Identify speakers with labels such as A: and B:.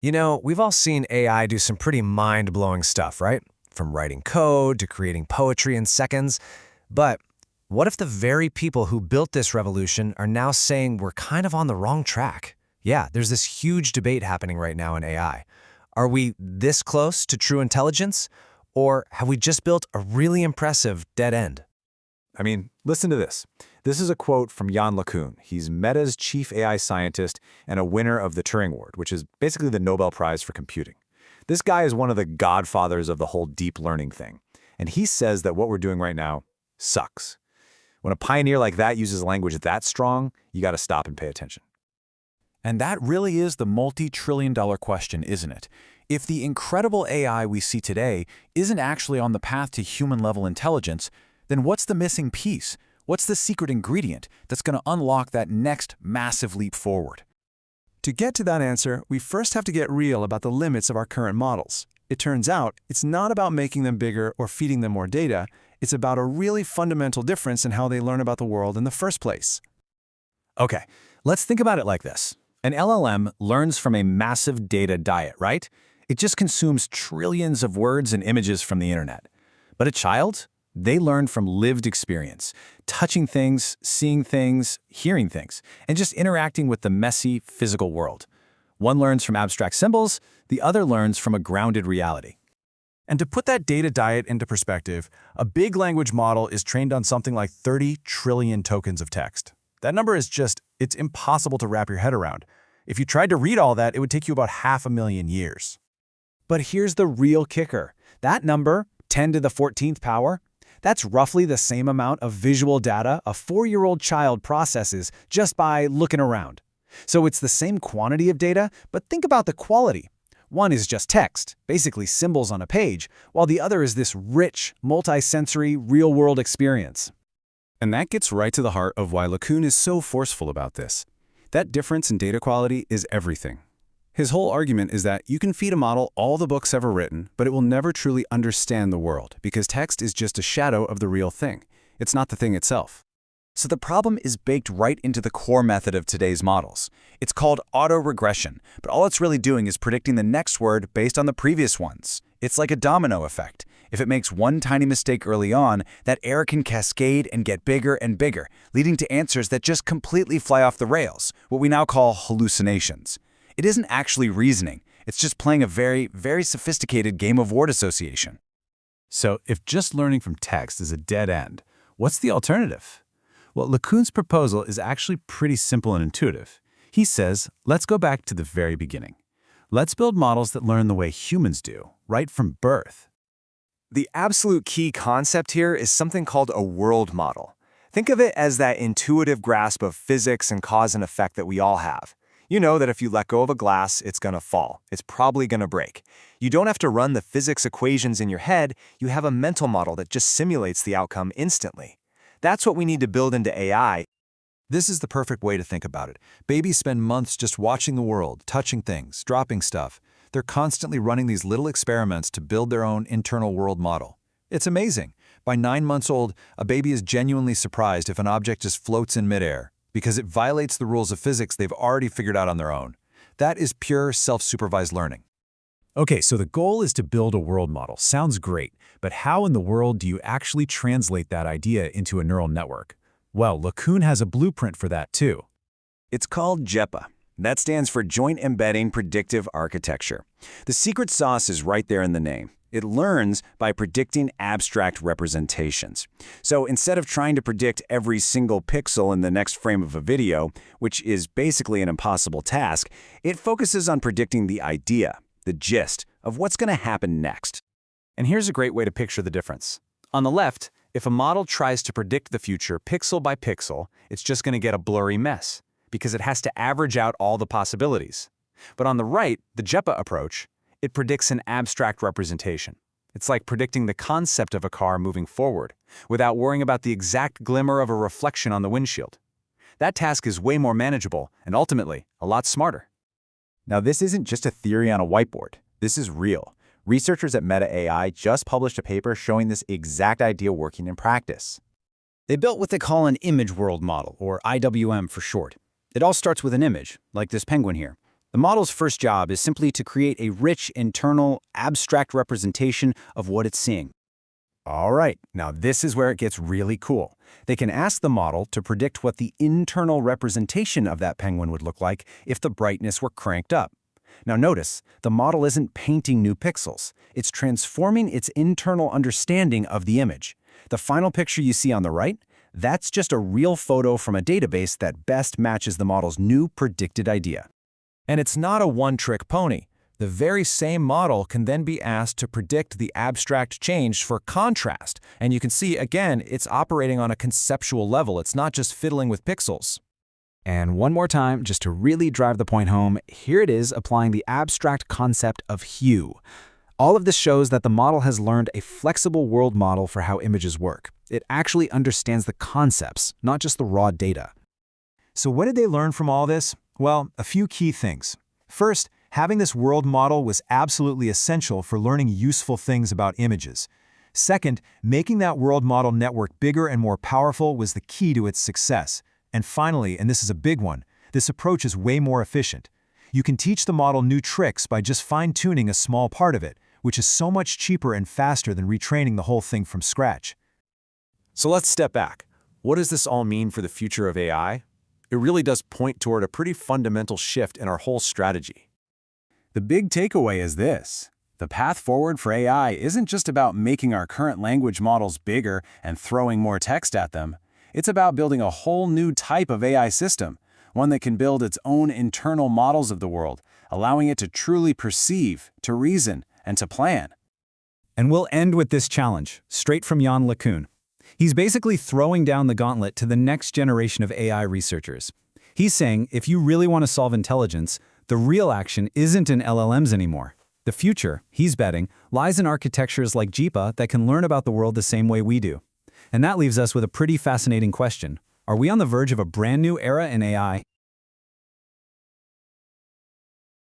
A: You know, we've all seen AI do some pretty mind-blowing stuff, right? From writing code to creating poetry in seconds. But what if the very people who built this revolution are now saying we're kind of on the wrong track? Yeah, there's this huge debate happening right now in AI. Are we this close to true intelligence? Or have we just built a really impressive dead end?
B: I mean, listen to this. This is a quote from Yann LeCun. He's Meta's chief AI scientist and a winner of the Turing Award, which is basically the Nobel Prize for computing. This guy is one of the godfathers of the whole deep learning thing. And he says that what we're doing right now sucks. When a pioneer like that uses language that strong, you got to stop and pay attention.
C: And that really is the multi-trillion-dollar question, isn't it? If the incredible AI we see today isn't actually on the path to human-level intelligence, then what's the missing piece? What's the secret ingredient that's going to unlock that next massive leap forward?
D: To get to that answer, we first have to get real about the limits of our current models. It turns out, it's not about making them bigger or feeding them more data. It's about a really fundamental difference in how they learn about the world in the first place.
B: Okay, let's think about it like this. An LLM learns from a massive data diet, right? It just consumes trillions of words and images from the internet. But a child? They learn from lived experience, touching things, seeing things, hearing things, and just interacting with the messy, physical world. One learns from abstract symbols, the other learns from a grounded reality.
D: And to put that data diet into perspective, a big language model is trained on something like 30 trillion tokens of text. That number is it's impossible to wrap your head around. If you tried to read all that, it would take you about 500,000 years.
E: But here's the real kicker. That number, 10 to the 14th power, that's roughly the same amount of visual data a 4-year-old child processes just by looking around. So it's the same quantity of data, but think about the quality. One is just text, basically symbols on a page, while the other is this rich, multi-sensory, real-world experience.
F: And that gets right to the heart of why LeCun is so forceful about this. That difference in data quality is everything. His whole argument is that you can feed a model all the books ever written, but it will never truly understand the world, because text is just a shadow of the real thing. It's not the thing itself.
C: So the problem is baked right into the core method of today's models. It's called autoregression, but all it's really doing is predicting the next word based on the previous ones. It's like a domino effect. If it makes one tiny mistake early on, that error can cascade and get bigger and bigger, leading to answers that just completely fly off the rails, what we now call hallucinations. It isn't actually reasoning. It's just playing a very, very sophisticated game of word association.
B: So if just learning from text is a dead end, what's the alternative? Well, LeCun's proposal is actually pretty simple and intuitive. He says, let's go back to the very beginning. Let's build models that learn the way humans do, right from birth.
A: The absolute key concept here is something called a world model. Think of it as that intuitive grasp of physics and cause and effect that we all have. You know that if you let go of a glass, it's going to fall. It's probably going to break. You don't have to run the physics equations in your head. You have a mental model that just simulates the outcome instantly. That's what we need to build into AI.
D: This is the perfect way to think about it. Babies spend months just watching the world, touching things, dropping stuff. They're constantly running these little experiments to build their own internal world model. It's amazing. By 9 months old, a baby is genuinely surprised if an object just floats in midair, because it violates the rules of physics they've already figured out on their own. That is pure self-supervised learning.
B: Okay, so the goal is to build a world model. Sounds great, but how in the world do you actually translate that idea into a neural network? Well, LeCun has a blueprint for that too.
E: It's called JEPA. That stands for Joint-Embedding Predictive Architecture. The secret sauce is right there in the name. It learns by predicting abstract representations. So instead of trying to predict every single pixel in the next frame of a video, which is basically an impossible task, it focuses on predicting the idea, the gist, of what's going to happen next.
A: And here's a great way to picture the difference. On the left, if a model tries to predict the future pixel by pixel, it's just going to get a blurry mess, because it has to average out all the possibilities. But on the right, the JEPA approach, it predicts an abstract representation. It's like predicting the concept of a car moving forward, without worrying about the exact glimmer of a reflection on the windshield. That task is way more manageable, and ultimately, a lot smarter.
B: Now, this isn't just a theory on a whiteboard. This is real. Researchers at Meta AI just published a paper showing this exact idea working in practice.
E: They built what they call an image world model, or IWM for short. It all starts with an image, like this penguin here.
B: The model's first job is simply to create a rich, internal, abstract representation of what it's seeing. All right, now this is where it gets really cool. They can ask the model to predict what the internal representation of that penguin would look like if the brightness were cranked up. Now notice, the model isn't painting new pixels. It's transforming its internal understanding of the image. The final picture you see on the right, that's just a real photo from a database that best matches the model's new predicted idea.
F: And it's not a one-trick pony. The very same model can then be asked to predict the abstract change for contrast. And you can see, again, it's operating on a conceptual level. It's not just fiddling with pixels.
A: And one more time, just to really drive the point home, here it is applying the abstract concept of hue. All of this shows that the model has learned a flexible world model for how images work. It actually understands the concepts, not just the raw data.
D: So what did they learn from all this? Well, a few key things. First, having this world model was absolutely essential for learning useful things about images. Second, making that world model network bigger and more powerful was the key to its success. And finally, and this is a big one, this approach is way more efficient. You can teach the model new tricks by just fine-tuning a small part of it, which is so much cheaper and faster than retraining the whole thing from scratch.
F: So let's step back. What does this all mean for the future of AI? It really does point toward a pretty fundamental shift in our whole strategy.
B: The big takeaway is this. The path forward for AI isn't just about making our current language models bigger and throwing more text at them. It's about building a whole new type of AI system, one that can build its own internal models of the world, allowing it to truly perceive, to reason, and to plan.
C: And we'll end with this challenge, straight from Yann LeCun. He's basically throwing down the gauntlet to the next generation of AI researchers. He's saying if you really want to solve intelligence, the real action isn't in LLMs anymore. The future, he's betting, lies in architectures like I-JEPA that can learn about the world the same way we do. And that leaves us with a pretty fascinating question. Are we on the verge of a brand new era in AI?